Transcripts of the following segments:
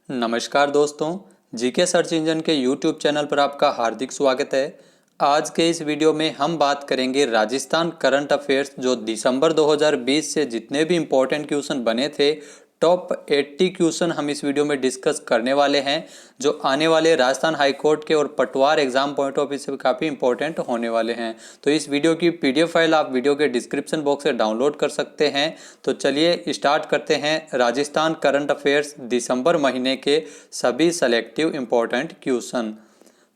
नमस्कार दोस्तों, GK search engine के यूट्यूब चैनल पर आपका हार्दिक स्वागत है। आज के इस वीडियो में हम बात करेंगे राजस्थान करंट अफेयर्स जो दिसंबर 2020 से जितने भी इम्पोर्टेंट क्वेश्चन बने थे, टॉप 80 क्वेश्चन हम इस वीडियो में डिस्कस करने वाले हैं जो आने वाले राजस्थान हाई कोर्ट के और पटवार एग्जाम पॉइंट ऑफ व्यू से काफ़ी इंपॉर्टेंट होने वाले हैं। तो इस वीडियो की पीडीएफ फाइल आप वीडियो के डिस्क्रिप्शन बॉक्स से डाउनलोड कर सकते हैं। तो चलिए स्टार्ट करते हैं राजस्थान करंट अफेयर्स दिसंबर महीने के सभी सेलेक्टिव इंपॉर्टेंट क्वेश्चन।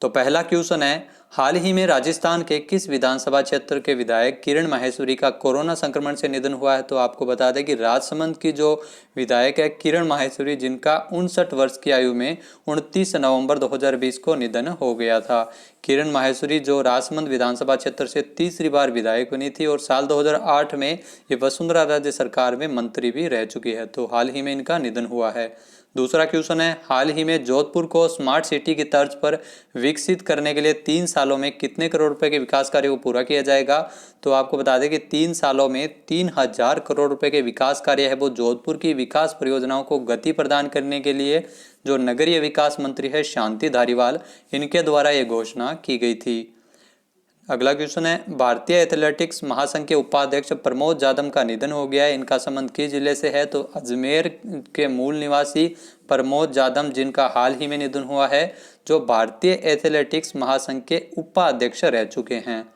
तो पहला क्वेश्चन है, हाल ही में राजस्थान के किस विधानसभा क्षेत्र के विधायक किरण माहेश्वरी का कोरोना संक्रमण से निधन हुआ है। तो आपको बता दें कि राजसमंद की जो विधायक है किरण माहेश्वरी, जिनका 59 वर्ष की आयु में 29 नवंबर 2020 को निधन हो गया था। किरण माहेश्वरी जो राजसमंद विधानसभा क्षेत्र से तीसरी बार विधायक बनी थी और साल 2008 में ये वसुंधरा राज्य सरकार में मंत्री भी रह चुकी है। तो हाल ही में इनका निधन हुआ है। दूसरा क्वेश्चन है, हाल ही में जोधपुर को स्मार्ट सिटी की तर्ज पर विकसित करने के लिए 3 सालों में कितने करोड़ रुपए के विकास कार्य को पूरा किया जाएगा। तो आपको बता दें कि 3 सालों में 3000 करोड़ रुपए के विकास कार्य है वो जोधपुर की विकास परियोजनाओं को गति प्रदान करने के लिए जो नगरीय विकास मंत्री है शांति धारीवाल, इनके द्वारा ये घोषणा की गई थी। अगला क्वेश्चन है, भारतीय एथलेटिक्स महासंघ के उपाध्यक्ष प्रमोद जाधव का निधन हो गया है। इनका संबंध किस जिले से है। तो अजमेर के मूल निवासी प्रमोद जाधव, जिनका हाल ही में निधन हुआ है, जो भारतीय एथलेटिक्स महासंघ के उपाध्यक्ष रह चुके हैं।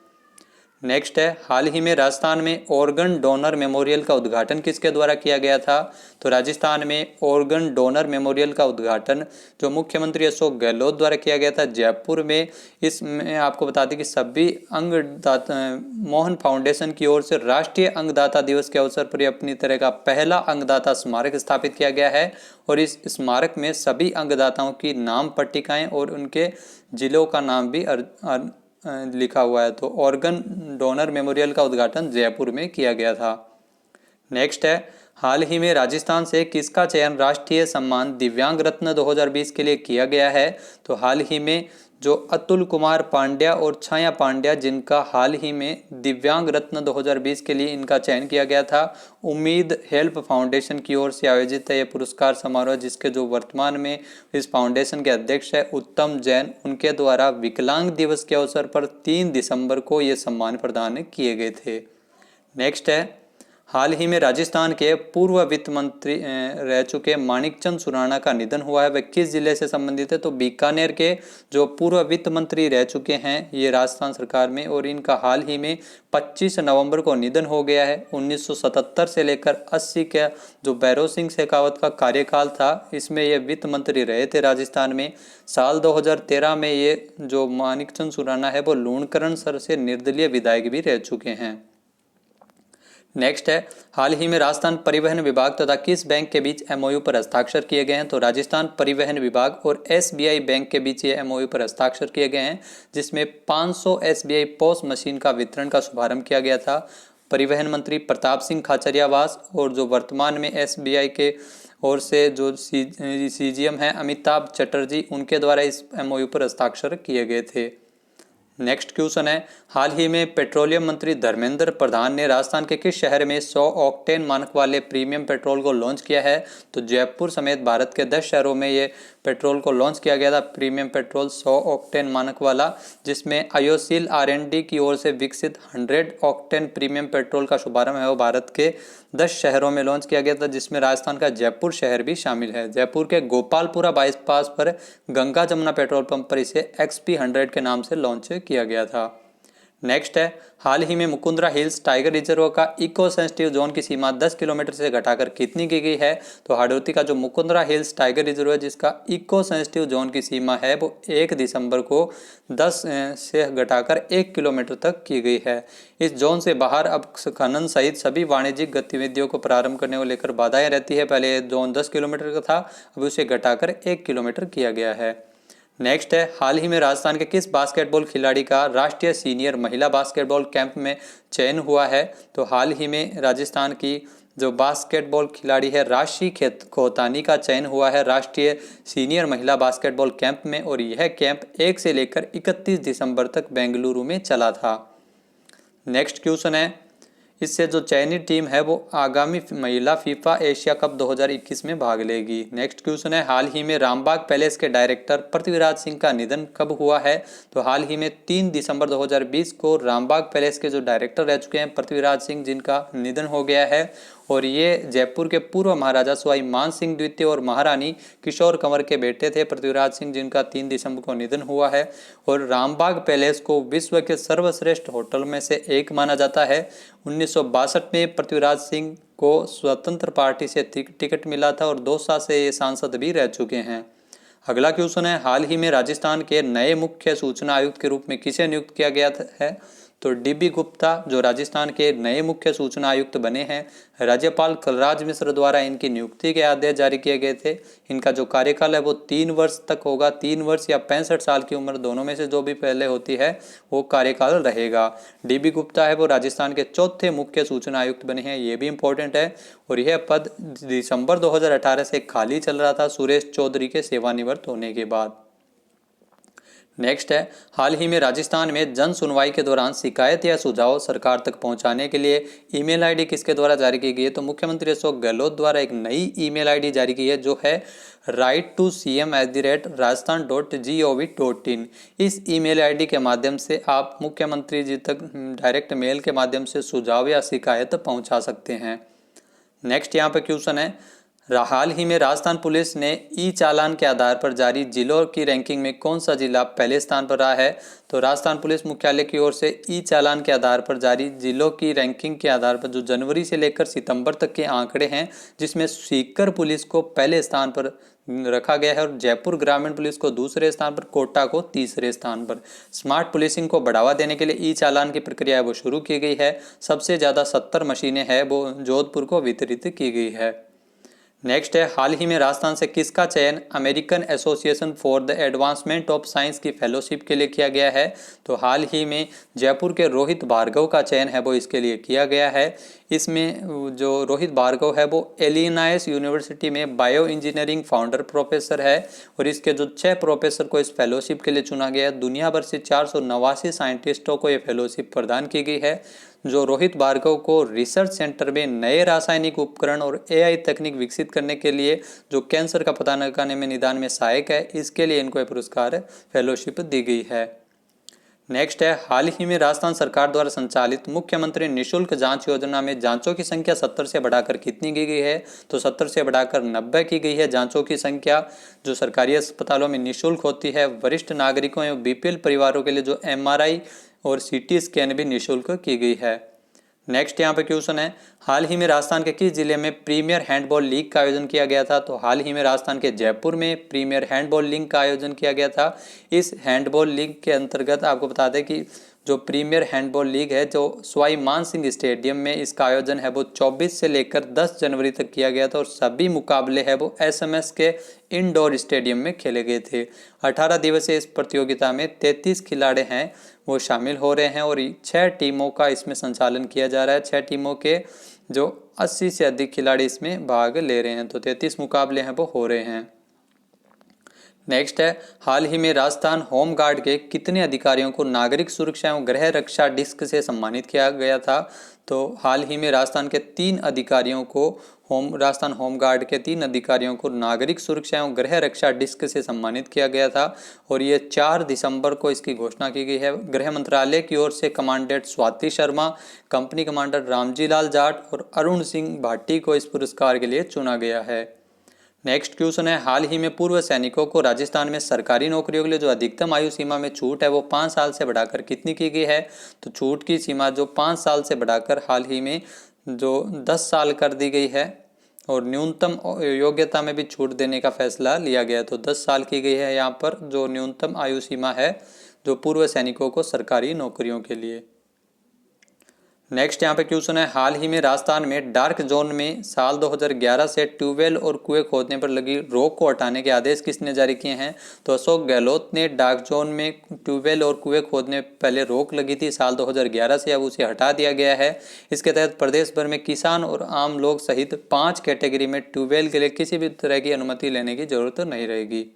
नेक्स्ट है, हाल ही में राजस्थान में ऑर्गन डोनर मेमोरियल का उद्घाटन किसके द्वारा किया गया था। तो राजस्थान में ऑर्गन डोनर मेमोरियल का उद्घाटन जो मुख्यमंत्री अशोक गहलोत द्वारा किया गया था जयपुर में। इसमें आपको बता दें कि सभी अंगदाता मोहन फाउंडेशन की ओर से राष्ट्रीय अंगदाता दिवस के अवसर पर अपनी तरह का पहला अंगदाता स्मारक स्थापित किया गया है और इस स्मारक में सभी अंगदाताओं की नाम पट्टिकाएं और उनके जिलों का नाम भी लिखा हुआ है। तो ऑर्गन डोनर मेमोरियल का उद्घाटन जयपुर में किया गया था। नेक्स्ट है, हाल ही में राजस्थान से किसका चयन राष्ट्रीय सम्मान दिव्यांग रत्न 2020 के लिए किया गया है। तो हाल ही में जो अतुल कुमार पांड्या और छाया पांड्या, जिनका हाल ही में दिव्यांग रत्न 2020 के लिए इनका चयन किया गया था। उम्मीद हेल्प फाउंडेशन की ओर से आयोजित है यह पुरस्कार समारोह, जिसके जो वर्तमान में इस फाउंडेशन के अध्यक्ष है उत्तम जैन, उनके द्वारा विकलांग दिवस के अवसर पर 3 दिसंबर को ये सम्मान प्रदान किए गए थे। नेक्स्ट है, हाल ही में राजस्थान के पूर्व वित्त मंत्री रह चुके माणिकचंद सुराणा का निधन हुआ है। वह किस जिले से संबंधित है। तो बीकानेर के जो पूर्व वित्त मंत्री रह चुके हैं ये राजस्थान सरकार में, और इनका हाल ही में 25 नवंबर को निधन हो गया है। 1977 से लेकर 80 का जो भैरों सिंह शेखावत का कार्यकाल था, इसमें ये वित्त मंत्री रहे थे राजस्थान में। साल 2013 में ये जो माणिकचंद सुराणा है वो लूणकरण सर से निर्दलीय विधायक भी रह चुके हैं। नेक्स्ट है, हाल ही में राजस्थान परिवहन विभाग तथा किस बैंक के बीच एमओयू पर हस्ताक्षर किए गए हैं। तो राजस्थान परिवहन विभाग और एसबीआई बैंक के बीच ये एमओयू पर हस्ताक्षर किए गए हैं, जिसमें 500 एसबीआई पॉस मशीन का वितरण का शुभारंभ किया गया था। परिवहन मंत्री प्रताप सिंह खाचरियावास और जो वर्तमान में एसबीआई के ओर से जो सीजीएम है अमिताभ चटर्जी, उनके द्वारा इस एमओयू पर हस्ताक्षर किए गए थे। नेक्स्ट क्वेश्चन है, हाल ही में पेट्रोलियम मंत्री धर्मेंद्र प्रधान ने राजस्थान के किस शहर में 100 ऑक्टेन मानक वाले प्रीमियम पेट्रोल को लॉन्च किया है। तो जयपुर समेत भारत के 10 शहरों में ये पेट्रोल को लॉन्च किया गया था, प्रीमियम पेट्रोल 100 ऑक्टेन मानक वाला, जिसमें आयोसील आरएनडी की ओर से विकसित 100 ऑक्टेन प्रीमियम पेट्रोल का शुभारंभ है वो भारत के 10 शहरों में लॉन्च किया गया था, जिसमें राजस्थान का जयपुर शहर भी शामिल है। जयपुर के गोपालपुरा बाईपास पर गंगा जमुना पेट्रोल पंप पर इसे XP 100 के नाम से लॉन्च किया गया था। नेक्स्ट है, हाल ही में मुकुंदरा हिल्स टाइगर रिजर्व का इको सेंसिटिव जोन की सीमा 10 किलोमीटर से घटाकर कितनी की गई है। तो हाड़ौती का जो मुकुंदरा हिल्स टाइगर रिजर्व है जिसका इको सेंसिटिव जोन की सीमा है वो 1 दिसंबर को 10 से घटाकर 1 किलोमीटर तक की गई है। इस जोन से बाहर अब खनन सहित सभी वाणिज्यिक गतिविधियों को प्रारंभ करने को लेकर बाधाएं रहती है। पहले जोन 10 किलोमीटर का था, अब उसे घटाकर 1 किलोमीटर किया गया है। नेक्स्ट है, हाल ही में राजस्थान के किस बास्केटबॉल खिलाड़ी का राष्ट्रीय सीनियर महिला बास्केटबॉल कैंप में चयन हुआ है। तो हाल ही में राजस्थान की जो बास्केटबॉल खिलाड़ी है राशि खोतानी का चयन हुआ है राष्ट्रीय सीनियर महिला बास्केटबॉल कैंप में, और यह कैंप 1 से लेकर 31 दिसंबर तक बेंगलुरु में चला था। नेक्स्ट क्वेश्चन है, इससे जो चयनित टीम है वो आगामी महिला फीफा एशिया कप 2021 में भाग लेगी। नेक्स्ट क्वेश्चन है, हाल ही में रामबाग पैलेस के डायरेक्टर पृथ्वीराज सिंह का निधन कब हुआ है? तो हाल ही में 3 दिसंबर 2020 को रामबाग पैलेस के जो डायरेक्टर रह चुके हैं पृथ्वीराज सिंह, जिनका निधन हो गया है। और ये जयपुर के पूर्व महाराजा सवाई मान सिंह द्वितीय और महारानी किशोर कंवर के बेटे थे पृथ्वीराज सिंह, जिनका 3 दिसंबर को निधन हुआ है। और रामबाग पैलेस को विश्व के सर्वश्रेष्ठ होटल में से एक माना जाता है। 1962 में पृथ्वीराज सिंह को स्वतंत्र पार्टी से टिकट मिला था और 2 साल से ये सांसद भी रह चुके हैं। अगला क्वेश्चन है, हाल ही में राजस्थान के नए मुख्य सूचना आयुक्त के रूप में किसे नियुक्त किया गया है? तो डीबी गुप्ता जो राजस्थान के नए मुख्य सूचना आयुक्त बने हैं। राज्यपाल कलराज मिश्र द्वारा इनकी नियुक्ति के आदेश जारी किए गए थे। इनका जो कार्यकाल है वो 3 वर्ष तक होगा। 3 वर्ष या 65 साल की उम्र, दोनों में से जो भी पहले होती है वो कार्यकाल रहेगा। डीबी गुप्ता है वो राजस्थान के चौथे मुख्य सूचना आयुक्त बने हैं, ये भी इंपॉर्टेंट है। और यह पद दिसंबर 2018 से खाली चल रहा था सुरेश चौधरी के सेवानिवृत्त होने के बाद। नेक्स्ट है, हाल ही में राजस्थान में जन सुनवाई के दौरान शिकायत या सुझाव सरकार तक पहुंचाने के लिए ईमेल आईडी किसके द्वारा जारी की गई है? तो मुख्यमंत्री अशोक गहलोत द्वारा एक नई ईमेल आईडी जारी की है जो है write2cm@rajasthan.gov.in। इस ईमेल आईडी के माध्यम से आप मुख्यमंत्री जी तक डायरेक्ट मेल के माध्यम से सुझाव या शिकायत पहुंचा सकते हैं। नेक्स्ट यहाँ पे क्वेश्चन है, हाल ही में राजस्थान पुलिस ने ई चालान के आधार पर जारी जिलों की रैंकिंग में कौन सा जिला पहले स्थान पर रहा है? तो राजस्थान पुलिस मुख्यालय की ओर से ई चालान के आधार पर जारी जिलों की रैंकिंग के आधार पर जो जनवरी से लेकर सितंबर तक के आंकड़े हैं, जिसमें सीकर पुलिस को पहले स्थान पर रखा गया है और जयपुर ग्रामीण पुलिस को दूसरे स्थान पर, कोटा को तीसरे स्थान पर। स्मार्ट पुलिसिंग को बढ़ावा देने के लिए ई चालान की प्रक्रिया है वो शुरू की गई है। सबसे ज़्यादा 70 मशीनें हैं वो जोधपुर को वितरित की गई है। नेक्स्ट है, हाल ही में राजस्थान से किसका चयन American association for the advancement of science की फेलोशिप के लिए किया गया है? तो हाल ही में जयपुर के रोहित भार्गव का चयन है वो इसके लिए किया गया है। इसमें जो रोहित भार्गव है वो इलिनॉइस यूनिवर्सिटी में बायो इंजीनियरिंग फाउंडर प्रोफेसर है और इसके जो 6 प्रोफेसर को इस फेलोशिप के लिए चुना गया है। दुनिया भर से 489 साइंटिस्टों को ये फेलोशिप प्रदान की गई है। जो रोहित भार्गव को रिसर्च सेंटर में नए रासायनिक उपकरण और एआई तकनीक विकसित करने के लिए जो कैंसर का पता लगाने में निदान में सहायक है, इसके लिए इनको यह पुरस्कार फेलोशिप दी गई है। नेक्स्ट है, हाल ही में राजस्थान सरकार द्वारा संचालित मुख्यमंत्री निशुल्क जांच योजना में जांचों की संख्या 70 से बढ़ाकर कितनी की गई है? तो 70 से बढ़ाकर 90 की गई है जांचों की संख्या, जो सरकारी अस्पतालों में निशुल्क होती है। वरिष्ठ नागरिकों एवं बीपीएल परिवारों के लिए जो एमआरआई और सीटी स्कैन भी निःशुल्क की गई है। नेक्स्ट यहाँ पे क्वेश्चन है, हाल ही में राजस्थान के किस जिले में प्रीमियर हैंडबॉल लीग का आयोजन किया गया था? तो हाल ही में राजस्थान के जयपुर में प्रीमियर हैंडबॉल लीग का आयोजन किया गया था। इस हैंडबॉल लीग के अंतर्गत आपको बता दें कि जो प्रीमियर हैंडबॉल लीग है जो सवाई मान सिंह स्टेडियम में इसका आयोजन है वो 24 से लेकर 10 जनवरी तक किया गया था और सभी मुकाबले है वो एसएमएस के इंडोर स्टेडियम में खेले गए थे। 18 दिवसीय इस प्रतियोगिता में 33 खिलाड़ी हैं वो शामिल हो रहे हैं और 6 टीमों का इसमें संचालन किया जा रहा है। 6 टीमों के जो 80 से अधिक खिलाड़ी इसमें भाग ले रहे हैं, तो 33 मुकाबले हैं वो हो रहे हैं। नेक्स्ट है, हाल ही में राजस्थान होम गार्ड के कितने अधिकारियों को नागरिक सुरक्षा एवं गृह रक्षा डिस्क से सम्मानित किया गया था? तो हाल ही में राजस्थान के 3 अधिकारियों को राजस्थान होम गार्ड के 3 अधिकारियों को नागरिक सुरक्षा एवं गृह रक्षा डिस्क से सम्मानित किया गया था और ये 4 दिसंबर को इसकी घोषणा की गई है। गृह मंत्रालय की ओर से commandant Swati Sharma, company commander Ramji Lal Jat और अरुण सिंह भाटी को इस पुरस्कार के लिए चुना गया है। नेक्स्ट क्वेश्चन है, हाल ही में पूर्व सैनिकों को राजस्थान में सरकारी नौकरियों के लिए जो अधिकतम आयु सीमा में छूट है वो 5 साल से बढ़ाकर कितनी की गई है? तो छूट की सीमा जो 5 साल से बढ़ाकर हाल ही में जो 10 साल कर दी गई है और न्यूनतम योग्यता में भी छूट देने का फैसला लिया गया, तो 10 साल की गई है यहाँ पर जो न्यूनतम आयु सीमा है जो पूर्व सैनिकों को सरकारी नौकरियों के लिए। नेक्स्ट यहाँ पे क्वेश्चन है, हाल ही में राजस्थान में डार्क जोन में साल 2011 से ट्यूबवेल और कुएं खोदने पर लगी रोक को हटाने के आदेश किसने जारी किए हैं? तो अशोक गहलोत ने डार्क जोन में ट्यूबवेल और कुएं खोदने पहले रोक लगी थी साल 2011 से, अब उसे हटा दिया गया है। इसके तहत प्रदेश भर में किसान और आम लोग सहित 5 कैटेगरी में ट्यूबवेल के लिए किसी भी तरह की अनुमति लेने की जरूरत नहीं रहेगी।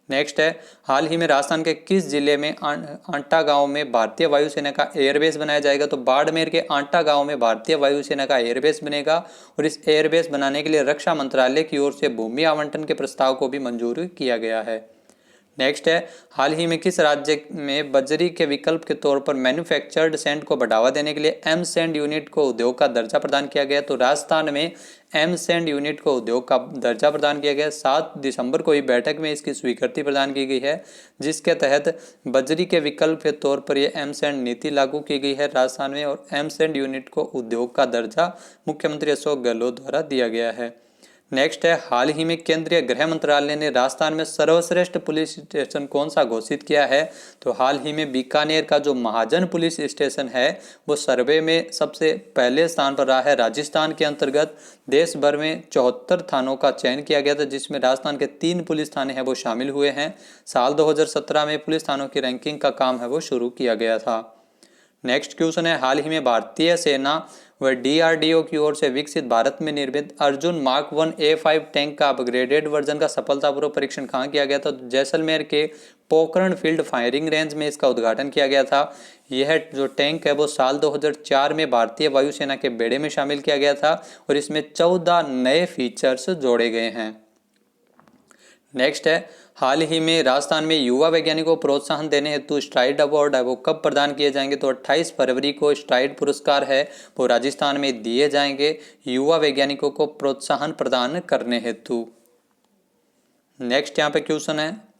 नेक्स्ट है, हाल ही में राजस्थान के किस जिले में आंटा गांव में भारतीय वायुसेना का एयरबेस बनाया जाएगा? तो बाड़मेर के आंटा गांव में भारतीय वायुसेना का एयरबेस बनेगा और इस एयरबेस बनाने के लिए रक्षा मंत्रालय की ओर से भूमि आवंटन के प्रस्ताव को भी मंजूर किया गया है। नेक्स्ट है, हाल ही में किस राज्य में बजरी के विकल्प के तौर पर मैन्युफैक्चर्ड सैंड को बढ़ावा देने के लिए एम सैंड यूनिट को उद्योग का दर्जा प्रदान किया गया? तो राजस्थान में एम सैंड यूनिट को उद्योग का दर्जा प्रदान किया गया। 7 दिसंबर को हुई बैठक में इसकी स्वीकृति प्रदान की गई है, जिसके तहत बजरी के विकल्प के तौर पर यह एम सैंड नीति लागू की गई है राजस्थान में, और एम सैंड यूनिट को उद्योग का दर्जा मुख्यमंत्री अशोक गहलोत द्वारा दिया गया है। नेक्स्ट है, हाल ही में केंद्रीय गृह मंत्रालय ने राजस्थान में सर्वश्रेष्ठ पुलिस स्टेशन कौन सा घोषित किया है? तो हाल ही में बीकानेर का जो महाजन पुलिस स्टेशन है वो सर्वे में सबसे पहले स्थान पर रहा है। राजस्थान के अंतर्गत देश भर में 74 थानों का चयन किया गया था, जिसमें राजस्थान के 3 पुलिस थाने हैं वो शामिल हुए हैं। साल 2017 में पुलिस थानों की रैंकिंग का काम है वो शुरू किया गया था। नेक्स्ट क्वेश्चन है, हाल ही में भारतीय सेना व डीआरडीओ की ओर से विकसित भारत में निर्मित अर्जुन मार्क 1A5 टैंक का अपग्रेडेड वर्जन का सफलतापूर्वक परीक्षण कहाँ किया गया था? तो जैसलमेर के पोखरण फील्ड फायरिंग रेंज में इसका उद्घाटन किया गया था। यह जो टैंक है वो साल 2004 में भारतीय वायुसेना के बेड़े में शामिल किया गया था और इसमें 14 नए फीचर्स जोड़े गए हैं। नेक्स्ट है, हाल ही में राजस्थान में युवा वैज्ञानिकों को प्रोत्साहन देने हेतु स्ट्राइड अवार्ड है वो कब प्रदान किए जाएंगे? तो 28 फरवरी को स्ट्राइड पुरस्कार है वो राजस्थान में दिए जाएंगे युवा वैज्ञानिकों को प्रोत्साहन प्रदान करने हेतु। नेक्स्ट यहाँ पे क्वेश्चन है,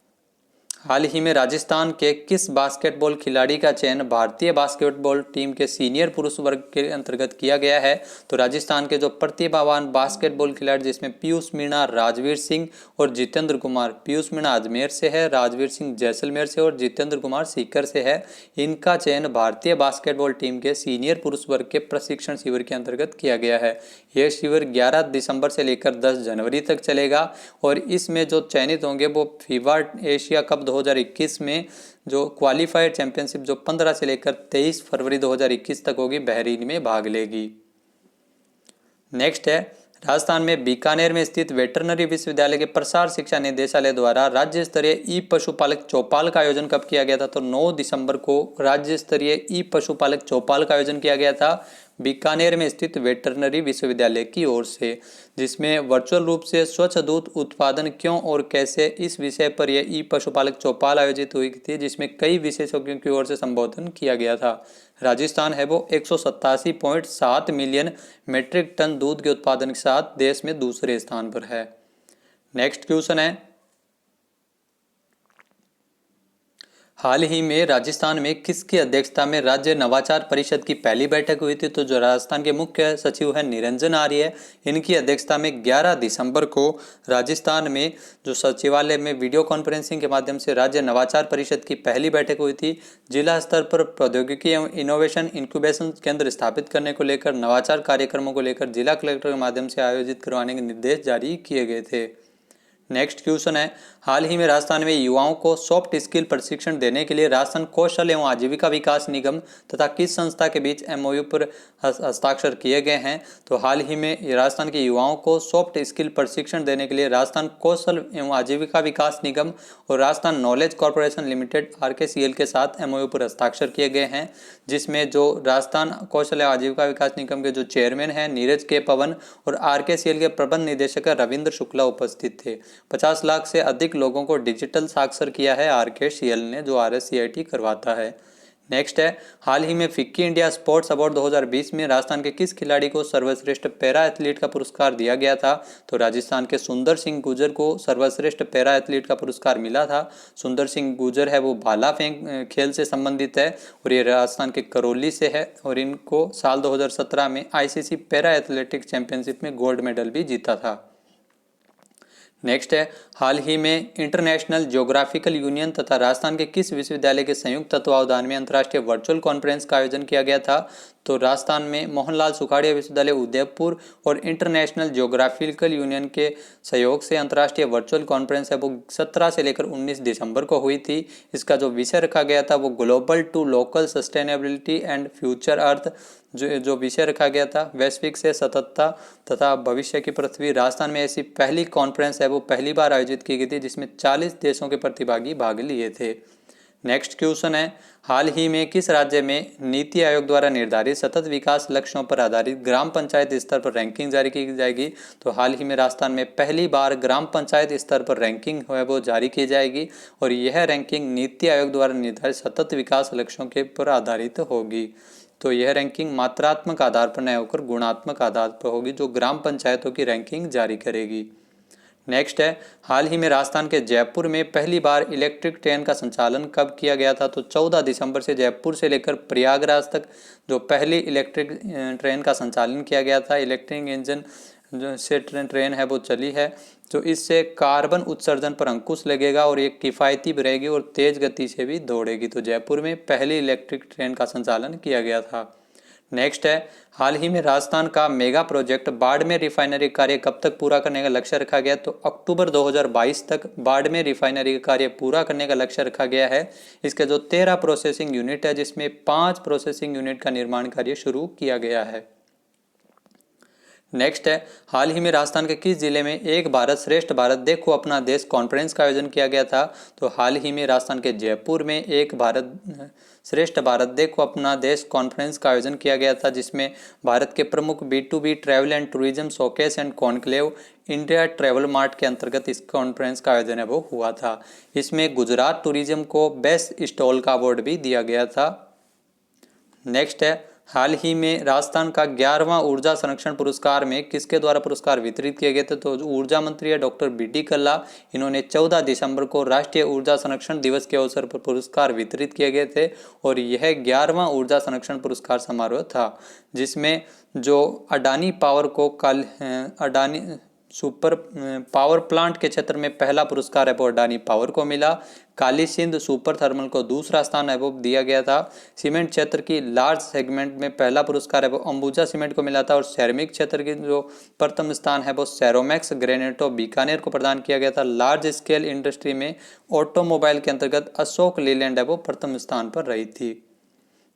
हाल ही में राजस्थान के किस बास्केटबॉल खिलाड़ी का चयन भारतीय बास्केटबॉल टीम के सीनियर पुरुष वर्ग के अंतर्गत किया गया है? तो राजस्थान के जो प्रतिभावान बास्केटबॉल खिलाड़ी जिसमें पीयूष मीणा, राजवीर सिंह और जितेंद्र कुमार, पीयूष मीणा अजमेर से है, राजवीर सिंह जैसलमेर से और जितेंद्र कुमार सीकर से है, इनका चयन भारतीय बास्केटबॉल टीम के सीनियर पुरुष वर्ग के प्रशिक्षण शिविर के अंतर्गत किया गया है। यह शिविर 11 दिसंबर से लेकर 10 जनवरी तक चलेगा और इसमें जो चयनित होंगे वो फीफा एशिया कप 2021 में जो क्वालिफायर चैंपियनशिप जो 15 से लेकर 23 फरवरी 2021 तक होगी, बहरीन में भाग लेगी। नेक्स्ट है, राजस्थान में बीकानेर में स्थित वेटरनरी विश्वविद्यालय के प्रसार शिक्षा निदेशालय द्वारा राज्य स्तरीय ई पशुपालक चौपाल का आयोजन कब किया गया था? तो 9 दिसंबर को राज्य स्तरीय ई पशुपालक चौपाल का आयोजन किया गया था बीकानेर में स्थित वेटरनरी विश्वविद्यालय की ओर से, जिसमें वर्चुअल रूप से स्वच्छ दूध उत्पादन क्यों और कैसे इस विषय पर यह ई पशुपालक चौपाल आयोजित हुई थी, जिसमें कई विशेषज्ञों की ओर से संबोधन किया गया था। राजस्थान है वो 187.7 मिलियन मीट्रिक टन दूध के उत्पादन के साथ देश में दूसरे स्थान पर है। नेक्स्ट क्वेश्चन है, हाल ही में राजस्थान में किसकी अध्यक्षता में राज्य नवाचार परिषद की पहली बैठक हुई थी? तो जो राजस्थान के मुख्य सचिव है निरंजन आर्य, इनकी अध्यक्षता में 11 दिसंबर को राजस्थान में जो सचिवालय में वीडियो कॉन्फ्रेंसिंग के माध्यम से राज्य नवाचार परिषद की पहली बैठक हुई थी। जिला स्तर पर प्रौद्योगिकी एवं इनोवेशन इंक्यूबेशन केंद्र स्थापित करने को लेकर नवाचार कार्यक्रमों को लेकर जिला कलेक्टर के माध्यम से आयोजित करवाने के निर्देश जारी किए गए थे। नेक्स्ट क्वेश्चन है, हाल ही में राजस्थान में युवाओं को सॉफ्ट स्किल प्रशिक्षण देने के लिए राजस्थान कौशल एवं आजीविका विकास निगम तथा किस संस्था के बीच एमओयू पर हस्ताक्षर किए गए हैं? तो हाल ही में राजस्थान के युवाओं को सॉफ्ट स्किल प्रशिक्षण देने के लिए राजस्थान कौशल एवं आजीविका विकास निगम और Rajasthan knowledge corporation limited RKCL के साथ एमओयू पर हस्ताक्षर किए गए हैं, जिसमें जो राजस्थान कौशल एवं आजीविका विकास निगम के जो चेयरमैन हैं नीरज के पवन और RKCL के प्रबंध निदेशक रविंद्र शुक्ला उपस्थित थे। 50 लाख से अधिक लोगों को डिजिटल साक्षर किया है RKCL ने, जो RSCIT करवाता है। नेक्स्ट है, हाल ही में फिक्की इंडिया स्पोर्ट्स अवार्ड 2020 में राजस्थान के किस खिलाड़ी को सर्वश्रेष्ठ पैरा एथलीट का पुरस्कार दिया गया था? तो राजस्थान के सुंदर सिंह गुर्जर को सर्वश्रेष्ठ पैरा एथलीट का पुरस्कार मिला था। सुंदर सिंह गुर्जर है वो भाला फेंक खेल से संबंधित है और ये राजस्थान के करौली से है और इनको साल 2017 में ICC पैरा एथलेटिक्स चैंपियनशिप में गोल्ड मेडल भी जीता था। नेक्स्ट है, हाल ही में इंटरनेशनल ज्योग्राफिकल यूनियन तथा राजस्थान के किस विश्वविद्यालय के संयुक्त तत्वावधान में अंतर्राष्ट्रीय वर्चुअल कॉन्फ्रेंस का आयोजन किया गया था? तो राजस्थान में मोहनलाल सुखाड़िया विश्वविद्यालय उदयपुर और इंटरनेशनल ज्योग्राफिकल यूनियन के सहयोग से अंतर्राष्ट्रीय वर्चुअल कॉन्फ्रेंस है वो 17 से लेकर 19 दिसंबर को हुई थी। इसका जो विषय रखा गया था वो global to local sustainability and future earth जो विषय रखा गया था वैश्विक से सततता तथा भविष्य की पृथ्वी। राजस्थान में ऐसी पहली कॉन्फ्रेंस है वो पहली बार आयोजित की गई थी जिसमें 40 देशों के प्रतिभागी भाग लिए थे। नेक्स्ट क्वेश्चन है, हाल ही में किस राज्य में नीति आयोग द्वारा निर्धारित सतत विकास लक्ष्यों पर आधारित ग्राम पंचायत स्तर पर रैंकिंग जारी की जाएगी? तो हाल ही में राजस्थान में पहली बार ग्राम पंचायत स्तर पर रैंकिंग है वो जारी की जाएगी और यह रैंकिंग नीति आयोग द्वारा निर्धारित सतत विकास लक्ष्यों के पर आधारित होगी। तो यह रैंकिंग मात्रात्मक आधार पर न होकर गुणात्मक आधार पर होगी, जो ग्राम पंचायतों की रैंकिंग जारी करेगी। नेक्स्ट है, हाल ही में राजस्थान के जयपुर में पहली बार इलेक्ट्रिक ट्रेन का संचालन कब किया गया था? तो 14 दिसंबर से जयपुर से लेकर प्रयागराज तक जो पहली इलेक्ट्रिक ट्रेन का संचालन किया गया था। इलेक्ट्रिक इंजन जो से ट्रेन है वो चली है, तो इससे कार्बन उत्सर्जन पर अंकुश लगेगा और ये किफ़ायती भी रहेगी और तेज गति से भी दौड़ेगी। तो जयपुर में पहली इलेक्ट्रिक ट्रेन का संचालन किया गया था। नेक्स्ट है, हाल ही में राजस्थान का मेगा प्रोजेक्ट बाड़मेर रिफाइनरी कार्य कब तक पूरा करने का लक्ष्य रखा गया? तो अक्टूबर 2022 तक बाड़मेर रिफाइनरी कार्य पूरा करने का लक्ष्य रखा गया है। इसके जो 13 प्रोसेसिंग यूनिट है जिसमें 5 प्रोसेसिंग यूनिट का निर्माण कार्य शुरू किया गया है। नेक्स्ट है, हाल ही में राजस्थान के किस जिले में एक भारत श्रेष्ठ भारत देखो अपना देश कॉन्फ्रेंस का आयोजन किया गया था? तो हाल ही में राजस्थान के जयपुर में एक भारत श्रेष्ठ भारत देखो अपना देश कॉन्फ्रेंस का आयोजन किया गया था, जिसमें भारत के प्रमुख B2B travel and tourism showcase and conclave India travel mart के अंतर्गत इस कॉन्फ्रेंस का आयोजन है वो हुआ था। इसमें गुजरात टूरिज्म को बेस्ट स्टॉल का अवार्ड भी दिया गया था। नेक्स्ट है, हाल ही में राजस्थान का 11वां ऊर्जा संरक्षण पुरस्कार में किसके द्वारा पुरस्कार वितरित किए गए थे? तो ऊर्जा मंत्री है डॉक्टर B.D. कल्ला। इन्होंने 14 दिसंबर को राष्ट्रीय ऊर्जा संरक्षण दिवस के अवसर पर पुरस्कार वितरित किए गए थे और यह 11वां ऊर्जा संरक्षण पुरस्कार समारोह था, जिसमें जो अडानी पावर को अडानी सुपर पावर प्लांट के क्षेत्र में पहला पुरस्कार है वो अडानी पावर को मिला। काली सिंध सुपर थर्मल को दूसरा स्थान है वो दिया गया था। सीमेंट क्षेत्र की लार्ज सेगमेंट में पहला पुरस्कार है वो अंबुजा सीमेंट को मिला था और सैरामिक क्षेत्र की जो प्रथम स्थान है वो सेरोमैक्स ग्रेनेटो बीकानेर को प्रदान किया गया था। लार्ज स्केल इंडस्ट्री में ऑटोमोबाइल के अंतर्गत अशोक लीलैंड है वो प्रथम स्थान पर रही थी।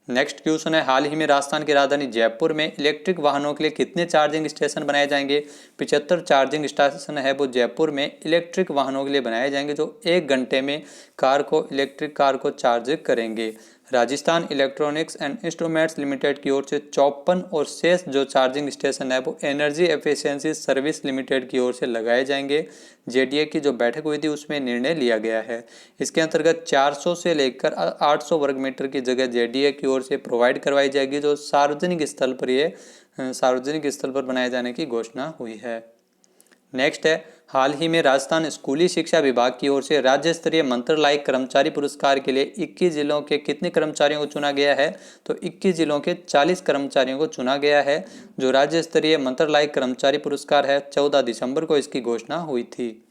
नेक्स्ट क्वेश्चन है, हाल ही में राजस्थान की राजधानी जयपुर में इलेक्ट्रिक वाहनों के लिए कितने चार्जिंग स्टेशन बनाए जाएंगे? 75 चार्जिंग स्टेशन है वो जयपुर में इलेक्ट्रिक वाहनों के लिए बनाए जाएंगे, जो 1 घंटे में इलेक्ट्रिक कार को चार्ज करेंगे। Rajasthan electronics and instruments limited की ओर से 54 और शेष जो चार्जिंग स्टेशन है वो एनर्जी एफिशिएंसी सर्विस लिमिटेड की ओर से लगाए जाएंगे। JDA की जो बैठक हुई थी उसमें निर्णय लिया गया है। इसके अंतर्गत 400 से लेकर 800 वर्ग मीटर की जगह JDA की ओर से प्रोवाइड करवाई जाएगी, जो सार्वजनिक स्थल पर बनाए जाने की घोषणा हुई है। नेक्स्ट है, हाल ही में राजस्थान स्कूली शिक्षा विभाग की ओर से राज्य स्तरीय मंत्रालयिक कर्मचारी पुरस्कार के लिए 21 जिलों के कितने कर्मचारियों को चुना गया है? तो 21 जिलों के 40 कर्मचारियों को चुना गया है। जो राज्य स्तरीय मंत्रालयिक कर्मचारी पुरस्कार है 14 दिसंबर को इसकी घोषणा हुई थी।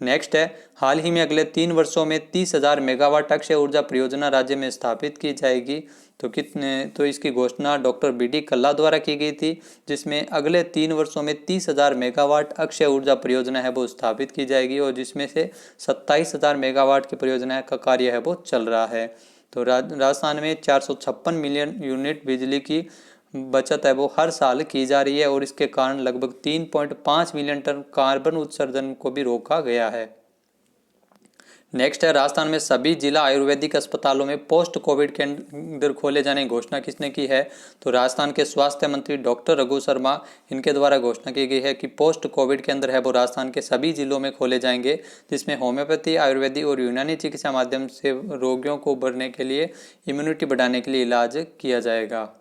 नेक्स्ट है, हाल ही में अगले 3 वर्षों में 30,000 मेगावाट अक्षय ऊर्जा परियोजना राज्य में स्थापित की जाएगी। तो इसकी घोषणा डॉक्टर B.D. कल्ला द्वारा की गई थी, जिसमें अगले 3 वर्षों में 30,000 मेगावाट अक्षय ऊर्जा परियोजना है वो स्थापित की जाएगी और जिसमें से 27,000 मेगावाट की परियोजना का कार्य है वो चल रहा है। तो राजस्थान में 456 मिलियन यूनिट बिजली की बचत है वो हर साल की जा रही है और इसके कारण लगभग 3.5 मिलियन टन कार्बन उत्सर्जन को भी रोका गया है। नेक्स्ट है, राजस्थान में सभी जिला आयुर्वेदिक अस्पतालों में पोस्ट कोविड केंद्र खोले जाने की घोषणा किसने की है? तो राजस्थान के स्वास्थ्य मंत्री डॉक्टर रघु शर्मा, इनके द्वारा घोषणा की गई है कि पोस्ट कोविड केंद्र है वो राजस्थान के सभी जिलों में खोले जाएंगे, जिसमें होम्योपैथी, आयुर्वेदिक और यूनानी चिकित्सा माध्यम से रोगियों को उभरने के लिए, इम्यूनिटी बढ़ाने के लिए इलाज किया जाएगा।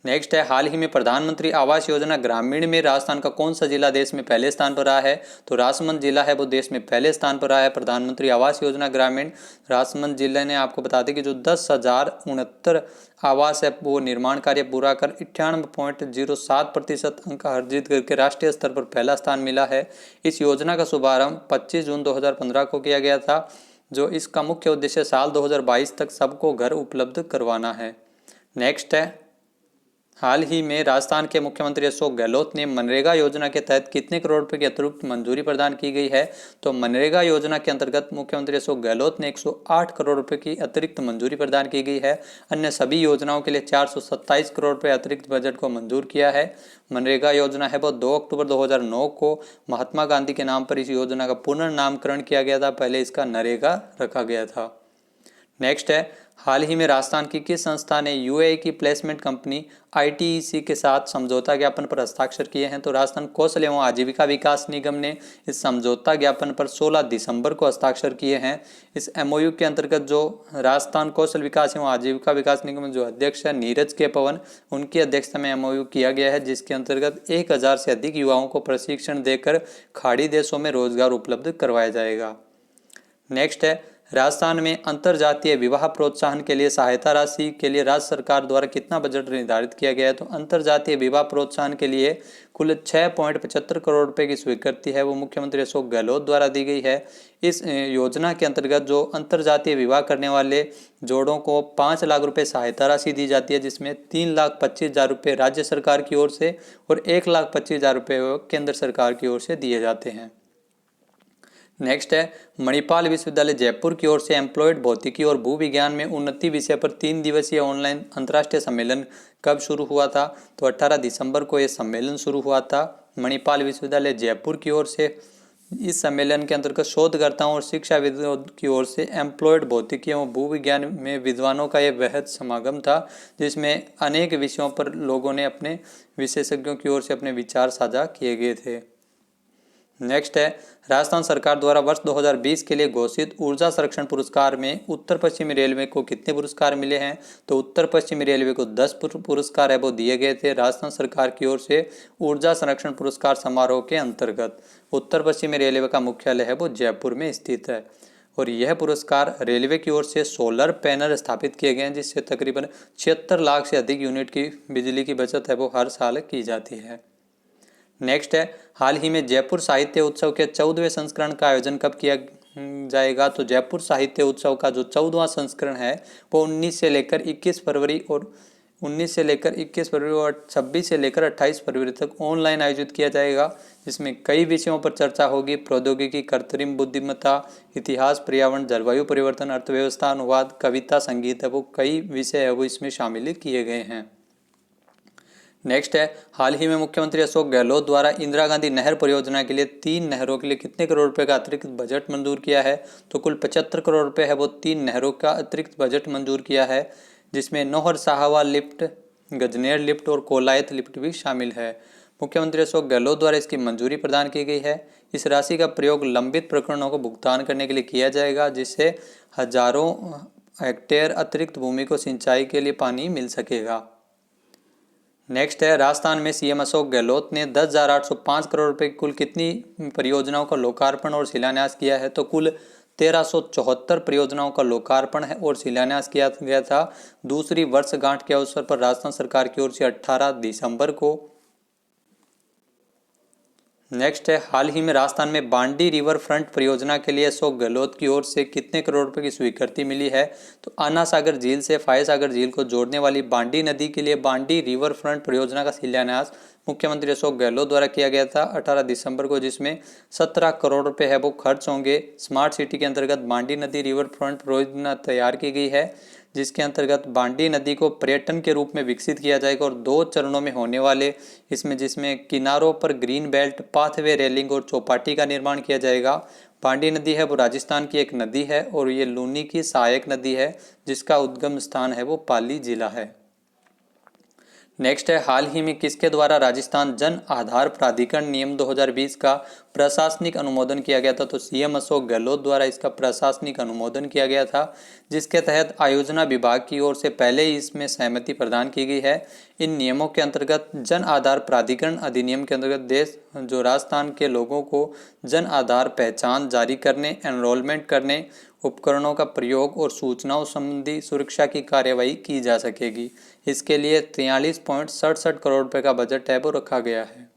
नेक्स्ट है, हाल ही में प्रधानमंत्री आवास योजना ग्रामीण में राजस्थान का कौन सा जिला देश में पहले स्थान पर रहा है? तो राजसमंद जिला है वो देश में पहले स्थान पर रहा है। प्रधानमंत्री आवास योजना ग्रामीण राजसमंद जिले ने आपको बता दें कि जो 10,069 आवास है वो निर्माण कार्य पूरा कर 98.07% अंक अर्जित करके राष्ट्रीय स्तर पर पहला स्थान मिला है। इस योजना का शुभारंभ 25 जून 2015 को किया गया था। जो इसका मुख्य उद्देश्य साल 2022 तक सबको घर उपलब्ध करवाना है। नेक्स्ट है, हाल ही में राजस्थान के मुख्यमंत्री अशोक गहलोत ने मनरेगा योजना के तहत कितने करोड़ रुपए की अतिरिक्त मंजूरी प्रदान की गई है? तो मनरेगा योजना के अंतर्गत मुख्यमंत्री अशोक गहलोत ने 108 करोड़ रुपए की अतिरिक्त मंजूरी प्रदान की गई है। अन्य सभी योजनाओं के लिए 427 करोड़ रुपए अतिरिक्त बजट को मंजूर किया है। मनरेगा योजना है वो 2 अक्टूबर 2009 को महात्मा गांधी के नाम पर इस योजना का पुनर्नामकरण किया गया था। पहले इसका नरेगा रखा गया था। नेक्स्ट है, हाल ही में राजस्थान की किस संस्था ने यूएई की प्लेसमेंट कंपनी आईटीईसी के साथ समझौता ज्ञापन पर हस्ताक्षर किए हैं? तो राजस्थान कौशल एवं आजीविका विकास निगम ने इस समझौता ज्ञापन पर 16 दिसंबर को हस्ताक्षर किए हैं। इस एमओयू के अंतर्गत जो राजस्थान कौशल विकास एवं आजीविका विकास निगम जो अध्यक्ष है नीरज के पवन, उनकी अध्यक्षता में एमओयू किया गया है, जिसके अंतर्गत 1000 से अधिक युवाओं को प्रशिक्षण देकर खाड़ी देशों में रोजगार उपलब्ध करवाया जाएगा। नेक्स्ट है, राजस्थान में अंतरजातीय विवाह प्रोत्साहन के लिए सहायता राशि के लिए राज्य सरकार द्वारा कितना बजट निर्धारित किया गया है? तो अंतरजातीय विवाह प्रोत्साहन के लिए कुल 6.75 करोड़ रुपए की स्वीकृति है वो मुख्यमंत्री अशोक गहलोत द्वारा दी गई है। इस योजना के अंतर्गत जो अंतरजातीय विवाह करने वाले जोड़ों को 5 लाख रुपए सहायता राशि दी जाती है, जिसमें 3,25,000 रुपये राज्य सरकार की ओर से और 1,25,000 रुपये केंद्र सरकार की ओर से दिए जाते हैं। नेक्स्ट है, मणिपाल विश्वविद्यालय जयपुर की ओर से एम्प्लॉयड भौतिकी और भू विज्ञान में उन्नति विषय पर 3 दिवसीय ऑनलाइन अंतर्राष्ट्रीय सम्मेलन कब शुरू हुआ था? तो 18 दिसंबर को यह सम्मेलन शुरू हुआ था मणिपाल विश्वविद्यालय जयपुर की ओर से। इस सम्मेलन के अंतर्गत शोधकर्ताओं और शिक्षाविदों की ओर से एम्प्लॉयड भौतिकी एवं भू विज्ञान में विद्वानों का यह वृहद समागम था, जिसमें अनेक विषयों पर लोगों ने अपने विशेषज्ञों की ओर से अपने विचार साझा किए गए थे। नेक्स्ट है, राजस्थान सरकार द्वारा वर्ष 2020 के लिए घोषित ऊर्जा संरक्षण पुरस्कार में उत्तर पश्चिमी रेलवे को कितने पुरस्कार मिले हैं? तो उत्तर पश्चिमी रेलवे को 10 पुरस्कार है वो दिए गए थे राजस्थान सरकार की ओर से ऊर्जा संरक्षण पुरस्कार समारोह के अंतर्गत। उत्तर पश्चिमी रेलवे का मुख्यालय है वो जयपुर में स्थित है और यह पुरस्कार रेलवे की ओर से सोलर पैनल स्थापित किए गए हैं, जिससे तकरीबन 76 लाख से अधिक यूनिट की बिजली की बचत है वो हर साल की जाती है। नेक्स्ट है, हाल ही में जयपुर साहित्य उत्सव के 14वें संस्करण का आयोजन कब किया जाएगा? तो जयपुर साहित्य उत्सव का जो 14वां संस्करण है वो 19 से लेकर 21 फरवरी और 26 से लेकर 28 फरवरी तक ऑनलाइन आयोजित किया जाएगा, जिसमें कई विषयों पर चर्चा होगी। प्रौद्योगिकी, कृत्रिम बुद्धिमत्ता, इतिहास, पर्यावरण, जलवायु परिवर्तन, अर्थव्यवस्था, अनुवाद, कविता, संगीत है वो कई विषय है वो इसमें शामिल किए गए हैं। नेक्स्ट है, हाल ही में मुख्यमंत्री अशोक गहलोत द्वारा इंदिरा गांधी नहर परियोजना के लिए 3 नहरों के लिए कितने करोड़ रुपए का अतिरिक्त बजट मंजूर किया है? तो कुल 75 करोड़ रुपए है वो 3 नहरों का अतिरिक्त बजट मंजूर किया है, जिसमें नौहर साहवा लिफ्ट, गजनेर लिफ्ट और कोलायत लिफ्ट भी शामिल है। मुख्यमंत्री अशोक गहलोत द्वारा इसकी मंजूरी प्रदान की गई है। इस राशि का प्रयोग लंबित प्रकरणों को भुगतान करने के लिए किया जाएगा, जिससे हजारों हेक्टेयर अतिरिक्त भूमि को सिंचाई के लिए पानी मिल सकेगा। नेक्स्ट है, राजस्थान में सीएम अशोक गहलोत ने 10,805 करोड़ रुपए की कुल कितनी परियोजनाओं का लोकार्पण और शिलान्यास किया है? तो कुल 1374 परियोजनाओं का लोकार्पण है और शिलान्यास किया गया था दूसरी वर्षगांठ के अवसर पर राजस्थान सरकार की ओर से 18 दिसंबर को। नेक्स्ट है, हाल ही में राजस्थान में बांडी रिवर फ्रंट परियोजना के लिए अशोक गहलोत की ओर से कितने करोड़ रुपए की स्वीकृति मिली है? तो आना सागर झील से फाय सागर झील को जोड़ने वाली बांडी नदी के लिए बांडी रिवर फ्रंट परियोजना का शिलान्यास मुख्यमंत्री अशोक गहलोत द्वारा किया गया था 18 दिसंबर को, जिसमें 17 करोड़ रुपए है वो खर्च होंगे। स्मार्ट सिटी के अंतर्गत बांडी नदी रिवर फ्रंट परियोजना तैयार की गई है, जिसके अंतर्गत बांडी नदी को पर्यटन के रूप में विकसित किया जाएगा और 2 चरणों में होने वाले जिसमें किनारों पर ग्रीन बेल्ट, पाथवे, रेलिंग और चौपाटी का निर्माण किया जाएगा। बांडी नदी है वो राजस्थान की एक नदी है और ये लूनी की सहायक नदी है, जिसका उद्गम स्थान है वो पाली जिला है। नेक्स्ट है, हाल ही में किसके द्वारा राजस्थान जन आधार प्राधिकरण नियम 2020 का प्रशासनिक अनुमोदन किया गया था? तो सीएम अशोक गहलोत द्वारा इसका प्रशासनिक अनुमोदन किया गया था, जिसके तहत आयोजना विभाग की ओर से पहले ही इसमें सहमति प्रदान की गई है। इन नियमों के अंतर्गत जन आधार प्राधिकरण अधिनियम के अंतर्गत देश जो राजस्थान के लोगों को जन आधार पहचान जारी करने, एनरोलमेंट करने, उपकरणों का प्रयोग और सूचनाओं संबंधी सुरक्षा की कार्यवाही की जा सकेगी। इसके लिए 43.67 करोड़ रुपए का बजट है वो रखा गया है।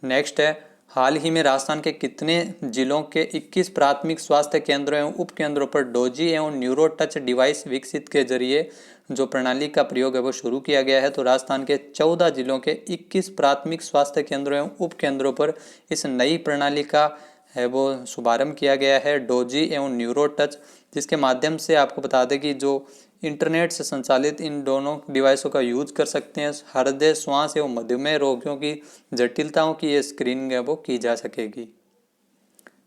नेक्स्ट है, हाल ही में राजस्थान के कितने जिलों के 21 प्राथमिक स्वास्थ्य केंद्रों एवं उप केंद्रों पर डोजी एवं न्यूरो टच डिवाइस विकसित के जरिए जो प्रणाली का प्रयोग है वो शुरू किया गया है। तो राजस्थान के 14 जिलों के 21 प्राथमिक स्वास्थ्य केंद्रों एवं उप केंद्रों पर इस नई प्रणाली का है वो शुभारंभ किया गया है, डोजी एवं न्यूरो टच, जिसके माध्यम से आपको बता दें कि जो इंटरनेट से संचालित इन दोनों डिवाइसों का यूज कर सकते हैं। हृदय, श्वास एवं मधुमेह रोगियों की जटिलताओं की ये स्क्रीनिंग है वो की जा सकेगी।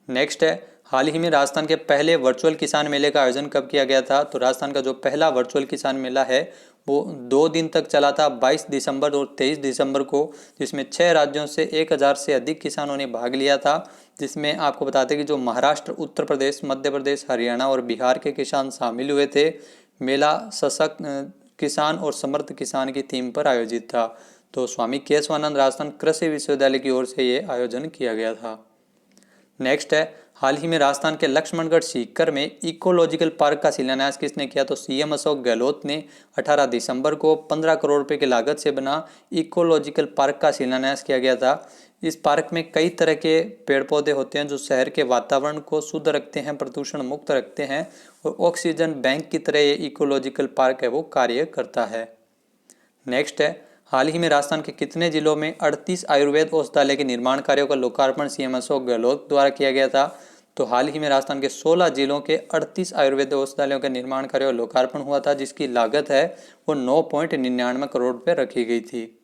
नेक्स्ट है, हाल ही में राजस्थान के पहले वर्चुअल किसान मेले का आयोजन कब किया गया था? तो राजस्थान का जो पहला वर्चुअल किसान मेला है वो 2 दिन तक चला था, 22 दिसंबर और 23 दिसंबर को, जिसमें 6 राज्यों से 1000 से अधिक किसानों ने भाग लिया था। जिसमें आपको बताते हैं कि जो महाराष्ट्र, उत्तर प्रदेश, मध्य प्रदेश, हरियाणा और बिहार के किसान शामिल हुए थे। मेला सशक्त किसान और समर्थ किसान की थीम पर आयोजित था। तो स्वामी केशवानंद राजस्थान कृषि विश्वविद्यालय की ओर से ये आयोजन किया गया था। नेक्स्ट है, हाल ही में राजस्थान के लक्ष्मणगढ़ सीकर में इकोलॉजिकल पार्क का शिलान्यास किसने किया? तो सीएम अशोक गहलोत ने 18 दिसंबर को 15 करोड़ रुपए की लागत से बना इकोलॉजिकल पार्क का शिलान्यास किया गया था। इस पार्क में कई तरह के पेड़ पौधे होते हैं जो शहर के वातावरण को शुद्ध रखते हैं, प्रदूषण मुक्त रखते हैं और ऑक्सीजन बैंक की तरह ये इकोलॉजिकल पार्क है वो कार्य करता है। नेक्स्ट है, हाल ही में राजस्थान के कितने जिलों में 38 आयुर्वेद औषधालय के निर्माण कार्यों का लोकार्पण सीएम अशोक गहलोत द्वारा किया गया था? तो हाल ही में राजस्थान के 16 जिलों के 38 आयुर्वेद औषधालयों का निर्माण कार्य और लोकार्पण हुआ था, जिसकी लागत है वो 9.99 करोड़ रुपये रखी गई थी।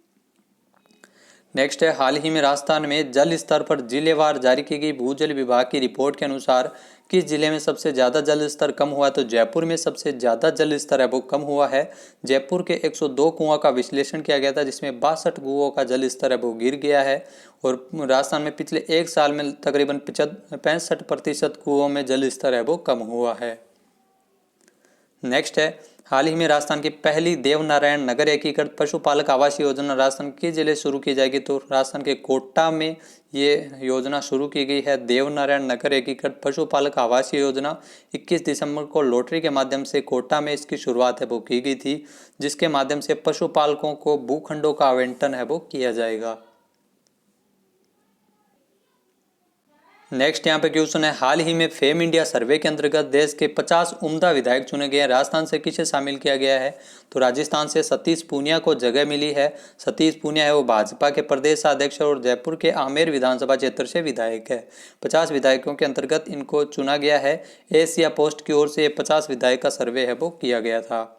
नेक्स्ट है, हाल ही में राजस्थान में जल स्तर पर जिलेवार जारी की गई भूजल विभाग की रिपोर्ट के अनुसार किस जिले में सबसे ज़्यादा जल स्तर कम हुआ है? तो जयपुर में सबसे ज़्यादा जल स्तर है वो कम हुआ है। जयपुर के 102 कुआं का विश्लेषण किया गया था, जिसमें 62 कुओं का जल स्तर है वो गिर गया है। और राजस्थान में पिछले एक साल में तकरीबन 65% कुओं में जल स्तर है वो कम हुआ है। नेक्स्ट है, हाल ही में राजस्थान की पहली देवनारायण नगर एकीकृत पशुपालक आवासीय योजना राजस्थान के जिले शुरू की जाएगी? तो राजस्थान के कोटा में ये योजना शुरू की गई है। देवनारायण नगर एकीकृत पशुपालक आवासीय योजना 21 दिसंबर को लॉटरी के माध्यम से कोटा में इसकी शुरुआत है वो की गई थी, जिसके माध्यम से पशुपालकों को भूखंडों का आवंटन है वो किया जाएगा। नेक्स्ट यहाँ पे क्वेश्चन है, हाल ही में फेम इंडिया सर्वे के अंतर्गत देश के 50 उम्दा विधायक चुने गए हैं। राजस्थान से किसे शामिल किया गया है? तो राजस्थान से सतीश पूनिया को जगह मिली है। सतीश पूनिया है वो भाजपा के प्रदेश अध्यक्ष और जयपुर के आमेर विधानसभा क्षेत्र से विधायक है। 50 विधायकों के अंतर्गत इनको चुना गया है। एशिया पोस्ट की ओर से 50 विधायक का सर्वे है वो किया गया था।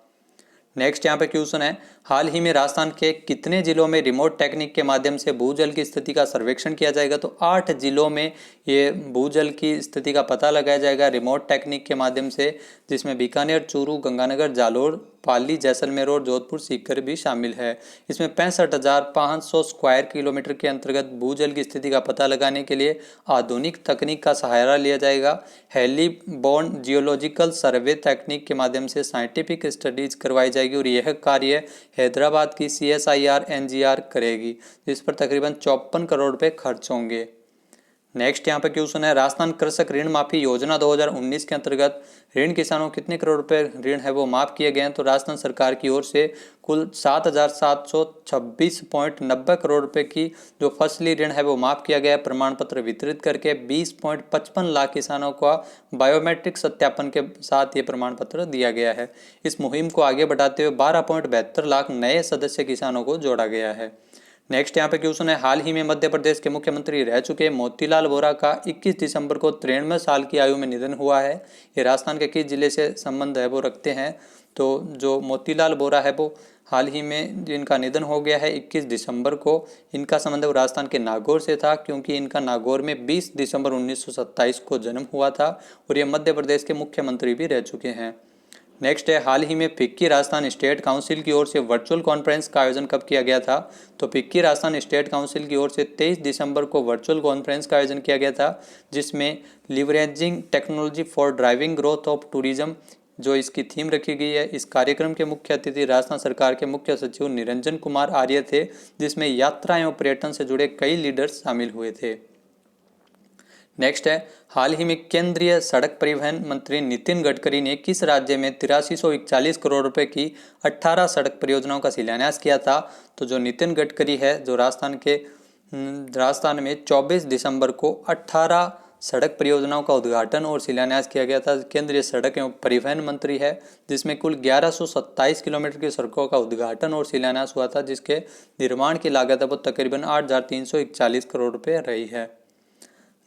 नेक्स्ट यहाँ पे क्वेश्चन है, हाल ही में राजस्थान के कितने जिलों में रिमोट टेक्निक के माध्यम से भूजल की स्थिति का सर्वेक्षण किया जाएगा? तो 8 जिलों में ये भूजल की स्थिति का पता लगाया जाएगा रिमोट टेक्निक के माध्यम से, जिसमें बीकानेर, चूरू, गंगानगर, जालोर, पाली, जैसलमेर और जोधपुर सीकर भी शामिल है। इसमें 65,500 स्क्वायर किलोमीटर के अंतर्गत भूजल की स्थिति का पता लगाने के लिए आधुनिक तकनीक का सहारा लिया जाएगा। हेलीबॉर्न जियोलॉजिकल सर्वे तकनीक के माध्यम से साइंटिफिक स्टडीज करवाई जाएगी और यह कार्य हैदराबाद की CSIR NGR करेगी, जिस पर तकरीबन 54 करोड़ रुपए खर्च होंगे। नेक्स्ट यहाँ पे क्वेश्चन है, राजस्थान कृषक ऋण माफी योजना 2019 के अंतर्गत ऋण किसानों को कितने करोड़ रुपए ऋण है वो माफ किए गए हैं? तो राजस्थान सरकार की ओर से कुल 7,726.90 करोड़ रुपए की जो फसली ऋण है वो माफ किया गया है। प्रमाण पत्र वितरित करके 20.55 लाख किसानों को बायोमेट्रिक सत्यापन के साथ ये प्रमाण पत्र दिया गया है। इस मुहिम को आगे बढ़ाते हुए 12.72 लाख नए सदस्य किसानों को जोड़ा गया है। नेक्स्ट यहाँ पे क्वेश्चन है, हाल ही में मध्य प्रदेश के मुख्यमंत्री रह चुके मोतीलाल वोरा का 21 दिसंबर को 93 साल की आयु में निधन हुआ है। ये राजस्थान के किस जिले से संबंध है वो रखते हैं? तो जो मोतीलाल वोरा है वो हाल ही में जिनका निधन हो गया है 21 दिसंबर को, इनका संबंध वो राजस्थान के नागौर से था, क्योंकि इनका नागौर में 20 दिसंबर 1927 को जन्म हुआ था और ये मध्य प्रदेश के मुख्यमंत्री भी रह चुके हैं। नेक्स्ट है, हाल ही में फिक्की राजस्थान स्टेट काउंसिल की ओर से वर्चुअल कॉन्फ्रेंस का आयोजन कब किया गया था? तो फिक्की राजस्थान स्टेट काउंसिल की ओर से 23 दिसंबर को वर्चुअल कॉन्फ्रेंस का आयोजन किया गया था, जिसमें leveraging technology for driving growth of tourism जो इसकी थीम रखी गई है। इस कार्यक्रम के मुख्य अतिथि राजस्थान सरकार के मुख्य सचिव निरंजन कुमार आर्य थे, जिसमें यात्रा एवं पर्यटन से जुड़े कई लीडर्स शामिल हुए थे। नेक्स्ट है, हाल ही में केंद्रीय सड़क परिवहन मंत्री नितिन गडकरी ने किस राज्य में 8341 करोड़ रुपए की 18 सड़क परियोजनाओं का शिलान्यास किया था? तो जो नितिन गडकरी है जो राजस्थान के राजस्थान में 24 दिसंबर को 18 सड़क परियोजनाओं का उद्घाटन और शिलान्यास किया गया था। केंद्रीय सड़क एवं परिवहन मंत्री है, जिसमें कुल 1127 किलोमीटर की सड़कों का उद्घाटन और शिलान्यास हुआ था, जिसके निर्माण की लागत वो तकरीबन 8,341 करोड़ रुपए रही है।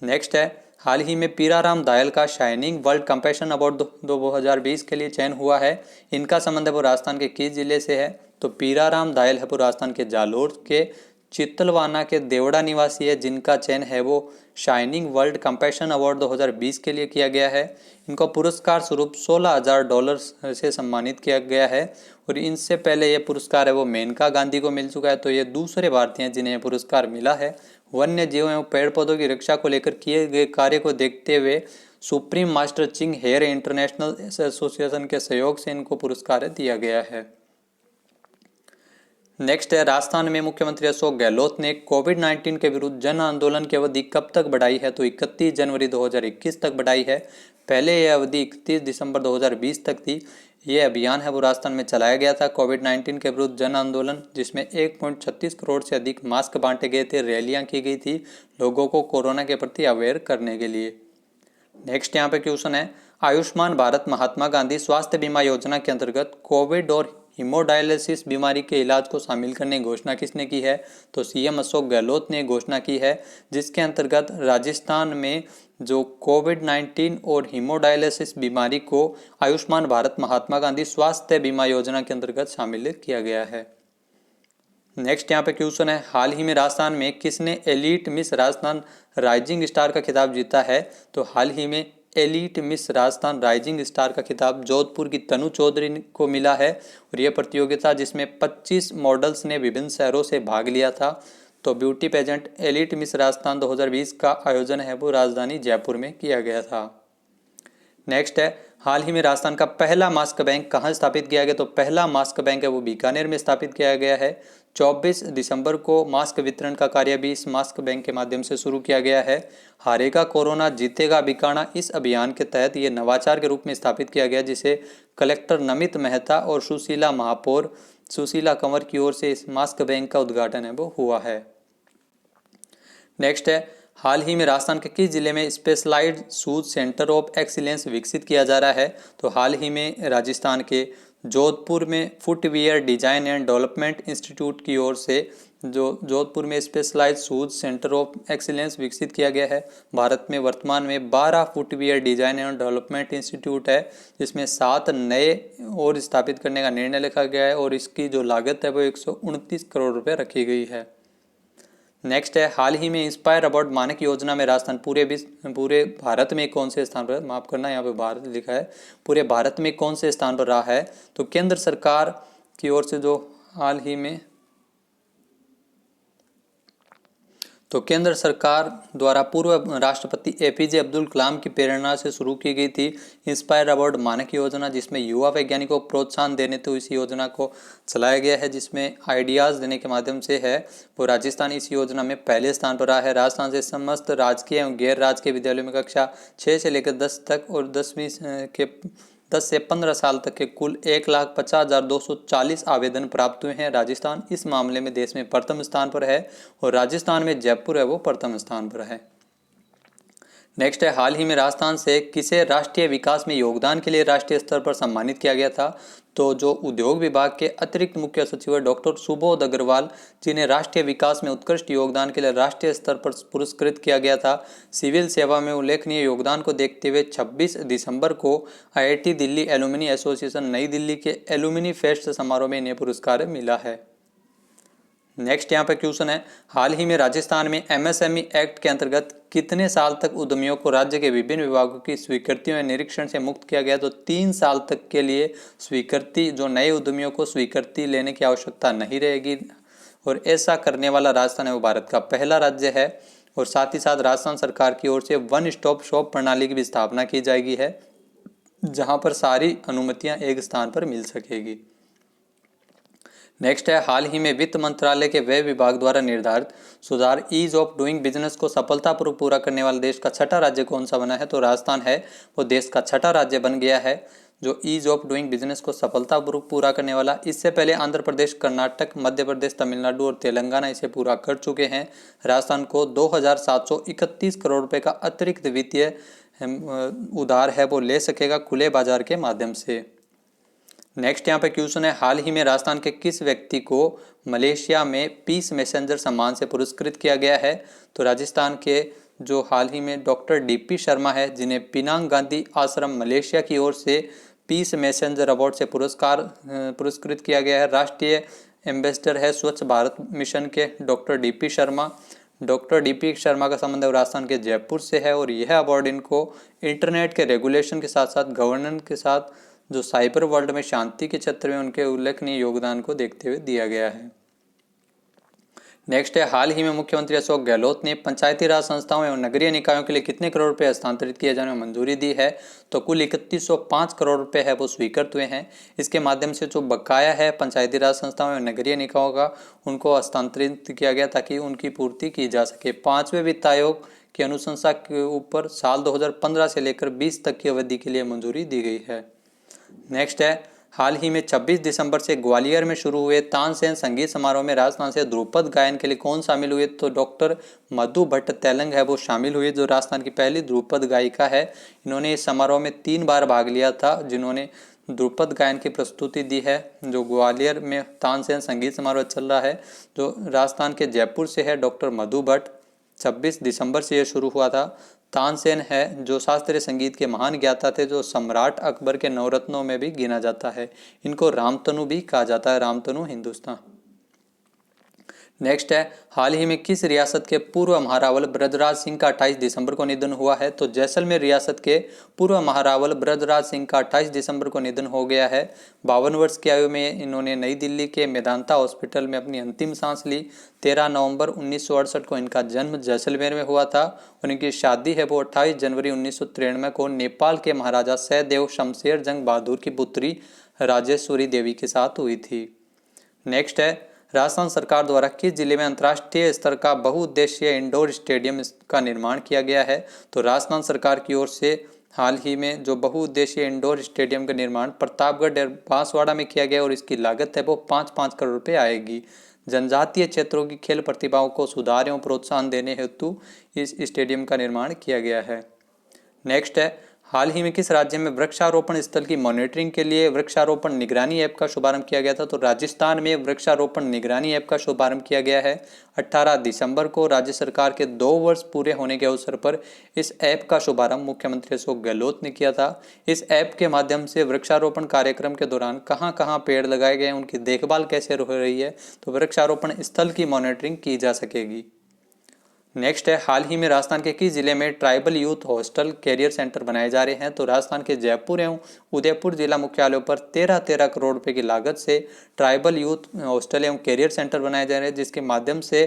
नेक्स्ट है, हाल ही में पीराराम दायल का शाइनिंग वर्ल्ड कंपैशन अवार्ड 2020 के लिए चयन हुआ है। इनका संबंध है वो राजस्थान के किस जिले से है? तो पीराराम दायल है वो राजस्थान के जालोर के चित्तलवाना के देवड़ा निवासी है, जिनका चयन है वो शाइनिंग वर्ल्ड कंपैशन अवार्ड 2020 के लिए किया गया है। इनको पुरस्कार स्वरूप $16,000 से सम्मानित किया गया है और इनसे पहले ये पुरस्कार है वो मेनका गांधी को मिल चुका है। तो ये दूसरे भारतीय हैं जिन्हें यह पुरस्कार मिला है। वन्य जीवों एवं पेड़ पौधों की रक्षा को लेकर किए गए कार्य को देखते हुए Supreme Master Ching Hai International Association के सहयोग से इनको पुरस्कार दिया गया है। नेक्स्ट है, राजस्थान में मुख्यमंत्री अशोक गहलोत ने कोविड-19 के विरुद्ध जन आंदोलन की अवधि कब तक बढ़ाई है? तो 31 जनवरी 2021 तक बढ़ाई है। पहले यह अवधि 31 दिसंबर 2020 तक थी। ये अभियान है वो राजस्थान में चलाया गया था कोविड-19 के विरुद्ध जन आंदोलन, जिसमें 1.36 करोड़ से अधिक मास्क बांटे गए थे, रैलियां की गई थी लोगों को कोरोना के प्रति अवेयर करने के लिए। नेक्स्ट यहाँ पे क्वेश्चन है, आयुष्मान भारत महात्मा गांधी स्वास्थ्य बीमा योजना के अंतर्गत कोविड और हीमोडायलिसिस बीमारी के इलाज को शामिल करने की घोषणा किसने की है? तो सीएम अशोक गहलोत ने घोषणा की है, जिसके अंतर्गत राजस्थान में जो कोविड-19 और हीमोडायलिसिस बीमारी को आयुष्मान भारत महात्मा गांधी स्वास्थ्य बीमा योजना के अंतर्गत शामिल किया गया है। नेक्स्ट यहाँ पे क्वेश्चन है, हाल ही में राजस्थान में किसने elite miss Rajasthan rising star का खिताब जीता है? तो हाल ही में elite miss Rajasthan rising star का खिताब जोधपुर की तनु चौधरी को मिला है और यह प्रतियोगिता जिसमें 25 मॉडल्स ने विभिन्न शहरों से भाग लिया था। तो beauty pageant elite miss Rajasthan 2020 का आयोजन है वो राजधानी जयपुर में किया गया था। नेक्स्ट है, हाल ही में राजस्थान का पहला मास्क बैंक कहाँ स्थापित किया गया? तो पहला मास्क बैंक है वो बीकानेर में स्थापित किया गया है। 24 दिसंबर को मास्क वितरण का कार्य भी इस मास्क बैंक के माध्यम से शुरू किया गया है। हारेगा कोरोना जीतेगा बीकाना, इस अभियान के तहत ये नवाचार के रूप में स्थापित किया गया, जिसे कलेक्टर नमित मेहता और सुशीला महापौर सुशीला कंवर की ओर से इस मास्क बैंक का उद्घाटन है वो हुआ है। नेक्स्ट है, हाल ही में राजस्थान के किस जिले में specialised shoes centre of excellence विकसित किया जा रहा है? तो हाल ही में राजस्थान के जोधपुर में footwear design and development institute की ओर से जो जोधपुर में specialised shoes centre of excellence विकसित किया गया है। भारत में वर्तमान में 12 footwear design and development institute है, जिसमें 7 नए और स्थापित करने का निर्णय लिखा गया है और इसकी जो लागत है वो 129 करोड़ रुपये रखी गई है। नेक्स्ट है, हाल ही में इंस्पायर अवार्ड मानक योजना में राजस्थान पूरे भारत में कौन से स्थान पर, माफ करना यहाँ पे भारत लिखा है, पूरे भारत में कौन से स्थान पर रहा है? तो केंद्र सरकार की ओर से जो हाल ही में केंद्र सरकार द्वारा पूर्व राष्ट्रपति एपीजे अब्दुल कलाम की प्रेरणा से शुरू की गई थी इंस्पायर अवार्ड मानक योजना, जिसमें युवा वैज्ञानिकों को प्रोत्साहन देने तो इस योजना को चलाया गया है, जिसमें आइडियाज़ देने के माध्यम से है वो राजस्थान इस योजना में पहले स्थान पर रहा है। राजस्थान से समस्त राजकीय एवं गैर राजकीय विद्यालयों में कक्षा 6 से लेकर 10 तक और 10वीं के 10 से 15 साल तक के कुल 1,50,240 आवेदन प्राप्त हुए हैं। राजस्थान इस मामले में देश में प्रथम स्थान पर है और राजस्थान में जयपुर है वो प्रथम स्थान पर है। नेक्स्ट है, हाल ही में राजस्थान से किसे राष्ट्रीय विकास में योगदान के लिए राष्ट्रीय स्तर पर सम्मानित किया गया था? तो जो उद्योग विभाग के अतिरिक्त मुख्य सचिव डॉक्टर सुबोध अग्रवाल, जिन्हें राष्ट्रीय विकास में उत्कृष्ट योगदान के लिए राष्ट्रीय स्तर पर पुरस्कृत किया गया था। सिविल सेवा में उल्लेखनीय योगदान को देखते हुए 26 दिसंबर को IIT दिल्ली एलुमिनी एसोसिएशन नई दिल्ली के एलुमिनी फेस्ट समारोह में इन्हें पुरस्कार मिला है। नेक्स्ट यहाँ पे क्वेश्चन है, हाल ही में राजस्थान में MSME एक्ट के अंतर्गत कितने साल तक उद्यमियों को राज्य के विभिन्न विभागों की स्वीकृतियों या निरीक्षण से मुक्त किया गया? तो 3 साल तक के लिए स्वीकृति, जो नए उद्यमियों को स्वीकृति लेने की आवश्यकता नहीं रहेगी और ऐसा करने वाला राजस्थान है वो भारत का पहला राज्य है। और साथ ही साथ राजस्थान सरकार की ओर से वन स्टॉप शॉप प्रणाली की भी स्थापना की जाएगी है, जहाँ पर सारी अनुमतियाँ एक स्थान पर मिल सकेगी। नेक्स्ट है, हाल ही में वित्त मंत्रालय के व्यय विभाग द्वारा निर्धारित सुधार ईज ऑफ डूइंग बिजनेस को सफलतापूर्वक पूरा करने वाला देश का छठा राज्य कौन सा बना है? तो राजस्थान है वो देश का छठा राज्य बन गया है। जो ईज ऑफ डूइंग बिजनेस को सफलतापूर्वक पूरा करने वाला। इससे पहले आंध्र प्रदेश, कर्नाटक, मध्य प्रदेश, तमिलनाडु और तेलंगाना इसे पूरा कर चुके हैं। राजस्थान को 2731 करोड़ रुपए का अतिरिक्त वित्तीय उधार है वो ले सकेगा खुले बाजार के माध्यम से। नेक्स्ट यहाँ पे क्वेश्चन है, हाल ही में राजस्थान के किस व्यक्ति को मलेशिया में पीस मैसेंजर सम्मान से पुरस्कृत किया गया है? तो राजस्थान के जो हाल ही में डॉक्टर डीपी शर्मा है, जिन्हें पिनांग गांधी आश्रम मलेशिया की ओर से पीस मैसेंजर अवार्ड से पुरस्कृत किया गया है। राष्ट्रीय एम्बेसडर है स्वच्छ भारत मिशन के doctor DP Sharma. Doctor DP Sharma का संबंध राजस्थान के जयपुर से है और यह अवार्ड इनको इंटरनेट के रेगुलेशन के साथ साथ गवर्नेंस के साथ जो साइबर वर्ल्ड में शांति के क्षेत्र में उनके उल्लेखनीय योगदान को देखते हुए दिया गया है। नेक्स्ट है, हाल ही में मुख्यमंत्री अशोक गहलोत ने पंचायती राज संस्थाओं एवं नगरीय निकायों के लिए कितने करोड़ रुपए हस्तांतरित किए जाने में मंजूरी दी है? तो कुल 3105 करोड़ रुपए है वो स्वीकृत हुए हैं। इसके माध्यम से जो बकाया है पंचायती राज संस्थाओं एवं नगरीय निकायों का, उनको हस्तांतरित किया गया ताकि उनकी पूर्ति की जा सके। 5वें वित्त आयोग की अनुशंसा के ऊपर साल 2015 से लेकर 20 तक की अवधि के लिए मंजूरी दी गई है। नेक्स्ट है, हाल ही में 26 दिसंबर से ग्वालियर में शुरू हुए तानसेन संगीत समारोह में राजस्थान से ध्रुपद गायन के लिए कौन शामिल हुए? तो डॉक्टर मधु भट्ट तेलंग है वो शामिल हुए, जो राजस्थान की पहली ध्रुपद गायिका है। इन्होंने इस समारोह में 3 बार भाग लिया था, जिन्होंने ध्रुपद गायन की प्रस्तुति दी है। जो ग्वालियर में तानसेन संगीत समारोह चल रहा है, जो राजस्थान के जयपुर से है, डॉक्टर मधु भट्ट। 26 दिसंबर से यह शुरू हुआ था। तानसेन है जो शास्त्रीय संगीत के महान ज्ञाता थे, जो सम्राट अकबर के नवरत्नों में भी गिना जाता है। इनको रामतनु भी कहा जाता है, रामतनु हिंदुस्तान। नेक्स्ट है, हाल ही में किस रियासत के पूर्व महारावल ब्रजराज सिंह का 28 दिसंबर को निधन हुआ है? तो जैसलमेर रियासत के पूर्व महारावल ब्रजराज सिंह का 28 दिसंबर को निधन हो गया है। 52 वर्ष की आयु में इन्होंने नई दिल्ली के मेदांता हॉस्पिटल में अपनी अंतिम सांस ली। 13 नवंबर 1968 को इनका जन्म जैसलमेर में हुआ था और इनकी शादी है वो 28 जनवरी 1993 को नेपाल के महाराजा सहदेव शमशेर जंग बहादुर की पुत्री राजेश्वरी देवी के साथ हुई थी। नेक्स्ट है, राजस्थान सरकार द्वारा किस जिले में अंतर्राष्ट्रीय स्तर का बहुउद्देशीय इंडोर स्टेडियम का निर्माण किया गया है? तो राजस्थान सरकार की ओर से हाल ही में जो बहुउद्देशीय इंडोर स्टेडियम का निर्माण प्रतापगढ़ बांसवाड़ा में किया गया और इसकी लागत है वो 5-5 करोड़ रुपए आएगी। जनजातीय क्षेत्रों की खेल प्रतिभाओं को सुधार एवं प्रोत्साहन देने हेतु इस स्टेडियम का निर्माण किया गया है। नेक्स्ट है, हाल ही में किस राज्य में वृक्षारोपण स्थल की मॉनिटरिंग के लिए वृक्षारोपण निगरानी ऐप का शुभारंभ किया गया था? तो राजस्थान में वृक्षारोपण निगरानी ऐप का शुभारंभ किया गया है। 18 दिसंबर को राज्य सरकार के 2 वर्ष पूरे होने के अवसर पर इस ऐप का शुभारंभ मुख्यमंत्री अशोक गहलोत ने किया था। इस ऐप के माध्यम से वृक्षारोपण कार्यक्रम के दौरान कहाँ कहाँ पेड़ लगाए गए, उनकी देखभाल कैसे हो रही है, तो वृक्षारोपण स्थल की मॉनिटरिंग की जा सकेगी। नेक्स्ट है, हाल ही में राजस्थान के किस जिले में tribal youth hostel career centre बनाए जा रहे हैं? तो राजस्थान के जयपुर एवं उदयपुर जिला मुख्यालयों पर 13 करोड़ रुपए की लागत से ट्राइबल यूथ हॉस्टल एवं कैरियर सेंटर बनाए जा रहे हैं, जिसके माध्यम से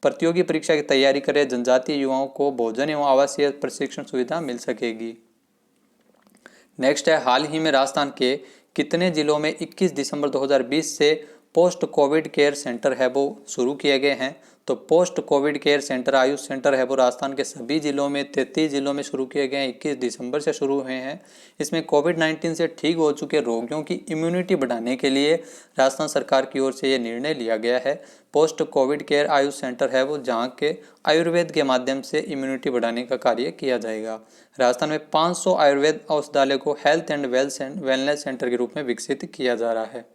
प्रतियोगी परीक्षा की तैयारी कर रहे जनजातीय युवाओं को भोजन एवं आवासीय प्रशिक्षण सुविधा मिल सकेगी। नेक्स्ट है, हाल ही में राजस्थान के कितने जिलों में 21 दिसंबर 2020 से पोस्ट कोविड केयर सेंटर है वो शुरू किए गए हैं? तो post Covid care centre, Ayush centre है वो राजस्थान के सभी जिलों में 33 जिलों में शुरू किए गए हैं। 21 दिसंबर से शुरू हुए हैं। इसमें कोविड-19 से ठीक हो चुके रोगियों की इम्यूनिटी बढ़ाने के लिए राजस्थान सरकार की ओर से ये निर्णय लिया गया है। Post Covid care Ayush centre है वो जहाँ के आयुर्वेद के माध्यम से इम्यूनिटी बढ़ाने का कार्य किया जाएगा। राजस्थान में 500 आयुर्वेद औषधालय को हेल्थ एंड वेलनेस सेंटर के रूप में विकसित किया जा रहा है।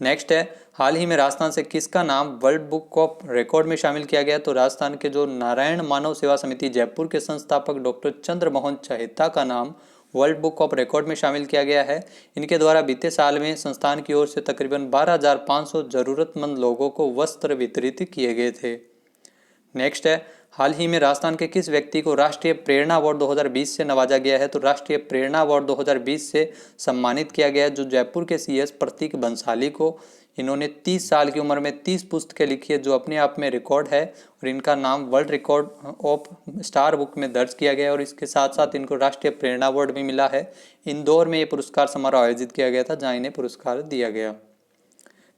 नेक्स्ट है, हाल ही में राजस्थान से किसका नाम वर्ल्ड बुक ऑफ रिकॉर्ड में शामिल किया गया? तो राजस्थान के जो नारायण मानव सेवा समिति जयपुर के संस्थापक डॉक्टर चंद्रमोहन चहेता का नाम वर्ल्ड बुक ऑफ रिकॉर्ड में शामिल किया गया है। इनके द्वारा बीते साल में संस्थान की ओर से तकरीबन 12,500 जरूरतमंद लोगों को वस्त्र वितरित किए गए थे। नेक्स्ट है, हाल ही में राजस्थान के किस व्यक्ति को राष्ट्रीय प्रेरणा अवार्ड 2020 से नवाजा गया है? तो राष्ट्रीय प्रेरणा अवार्ड 2020 से सम्मानित किया गया है जो जयपुर के सीएस प्रतीक बंसाली को। इन्होंने 30 साल की उम्र में 30 पुस्तकें लिखी है जो अपने आप में रिकॉर्ड है और इनका नाम world record of star book में दर्ज किया गया है और इसके साथ साथ इनको राष्ट्रीय प्रेरणा अवार्ड भी मिला है। इंदौर में ये पुरस्कार समारोह आयोजित किया गया था जहाँ इन्हें पुरस्कार दिया गया।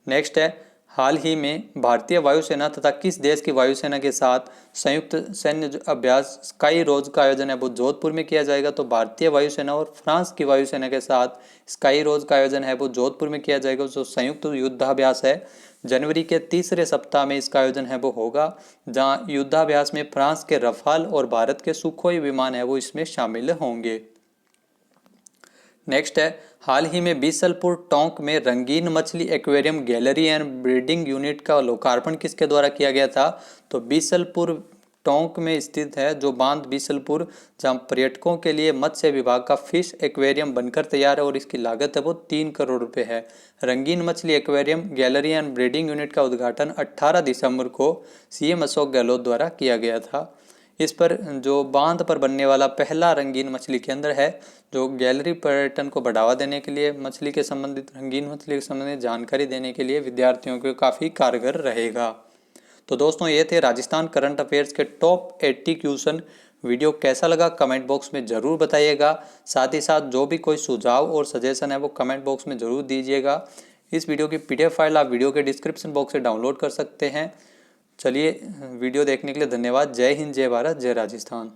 नेक्स्ट है, हाल ही में भारतीय वायुसेना तथा किस देश की वायुसेना के साथ संयुक्त सैन्य अभ्यास स्काई रोज का आयोजन है वो जोधपुर में किया जाएगा। तो भारतीय वायुसेना और फ्रांस की वायुसेना के साथ स्काई रोज का आयोजन है वो जोधपुर में किया जाएगा। जो संयुक्त युद्धाभ्यास है जनवरी के तीसरे सप्ताह में इसका आयोजन है वो होगा, जहां युद्धाभ्यास में फ्रांस के रफाल और भारत के सुखोई विमान है वो इसमें शामिल होंगे। नेक्स्ट है, हाल ही में बीसलपुर टोंक में रंगीन मछली aquarium gallery and breeding unit का लोकार्पण किसके द्वारा किया गया था? तो बीसलपुर टोंक में स्थित है जो बांध बीसलपुर, जहां पर्यटकों के लिए मत्स्य विभाग का फिश एक्वेरियम बनकर तैयार है और इसकी लागत है वो 3 करोड़ रुपए है। रंगीन मछली aquarium gallery and breeding unit का उद्घाटन 18 दिसंबर को सीएम अशोक गहलोत द्वारा किया गया था। इस पर जो बांध पर बनने वाला पहला रंगीन मछली केंद्र है, जो गैलरी पर्यटन को बढ़ावा देने के लिए मछली के संबंधित रंगीन मछली के संबंधित जानकारी देने के लिए विद्यार्थियों को काफ़ी कारगर रहेगा। तो दोस्तों ये थे राजस्थान करंट अफेयर्स के टॉप 80 क्वेश्चन। वीडियो कैसा लगा कमेंट बॉक्स में ज़रूर बताइएगा। साथ ही साथ जो भी कोई सुझाव और सजेशन है वो कमेंट बॉक्स में ज़रूर दीजिएगा। इस वीडियो की PDF फाइल आप वीडियो के डिस्क्रिप्शन बॉक्स से डाउनलोड कर सकते हैं। चलिए, वीडियो देखने के लिए धन्यवाद। जय हिंद, जय भारत, जय राजस्थान।